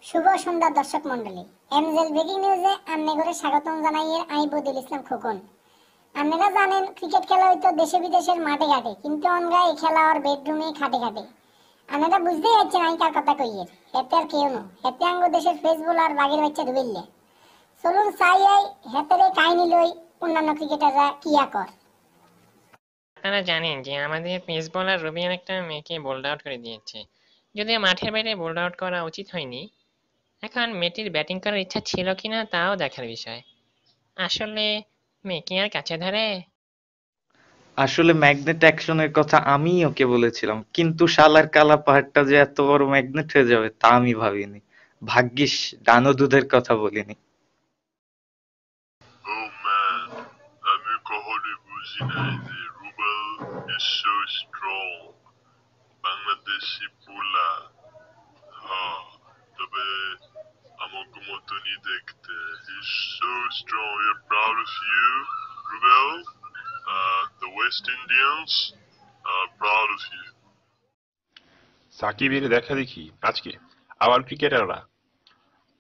শুভ সন্ধ্যা দর্শক মন্ডলী, MJL breaking নিউজে আপনাদের স্বাগতম জানাই। আমি বদিউল ইসলাম খোকন। আপনারা জানেন ক্রিকেট খেলা হয়তো দেশে বিদেশের মাঠে ঘাটে, কিন্তু অনগা এই খেলা আর বেডরুমে খাটে খাটে। আপনারা বুঝতেই পারছেন আমি কার কথা কইয়ের। হেতে আর কেউ নো, হেতে আঙ্গ দেশের ফেস বোলার বাগের বাচ্চা ডুবিল্লে। চলুন চাই আই হেতের এই কাহিনী লই অন্যান্য ক্রিকেটাররা কিয়া কর। আপনারা জানেন যে আমাদের পেস বোলার রবিন একটা মেয়েকে বোল্ড আউট করে দিয়েছে, যদিও মাঠের বাইরে বোল্ড আউট করা উচিত হয়নি। এখন মেয়েটির ব্যাটিং করার ইচ্ছা ছিল কিনা তাও দেখার বিষয়। আসলে মেয়ে কি আর কাছে ধরে? আসলে ম্যাগনেট অ্যাকশনের কথা আমিই ওকে বলেছিলাম, কিন্তু শালার কালা পাহাড়টা যে এত বড় ম্যাগনেট হয়ে যাবে তা আমি ভাবিনি। ভাগ্যিস ডানো দুধের কথা বলিনি। Oh man, আমি কখনোই বুঝি নাই যে Rubel is so strong. Bangladeshi পোলা। হ্যাঁ, তবে আমাকে মতনই দেখতে। He's so strong. We're proud of you, Rubel. The West Indians are proud of you. সাকিবের দেখা দেখি আজকে আবার ক্রিকেটাররা,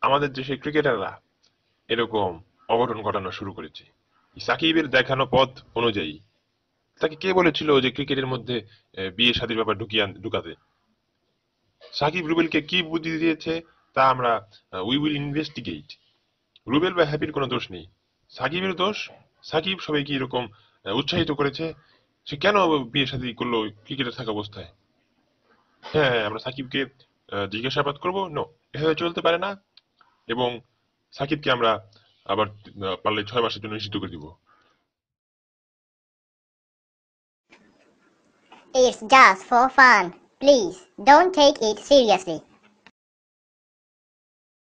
আমাদের দেশের ক্রিকেটাররা এরকম অঘটন ঘটানো শুরু করেছে। সাকিবের দেখানো পথ অনুযায়ী তাকে কে বলেছিল যে ক্রিকেটের মধ্যে বিয়ে শাদীর ব্যাপার ঢুকাতে? সাকিব রুবেলকে কি বুদ্ধি দিয়েছে তা আমরা উই উইল ইনভেস্টিগেট। রুবেল বা হ্যাপির কোনো দোষ নেই, সাকিবের দোষ। সাকিব সবাইকে এরকম উৎসাহিত করেছে, সে কেন বিয়ে শাদী করলো ক্রিকেটে থাকা অবস্থায়? হ্যাঁ, আমরা সাকিবকে জিজ্ঞাসাবাদ করবো। নো, এভাবে চলতে পারে না। এবং সাকিবকে আমরা আবার পারলে 6 মাসের জন্য নিষিদ্ধ করে দিব। It's just for fun. Please don't take it seriously.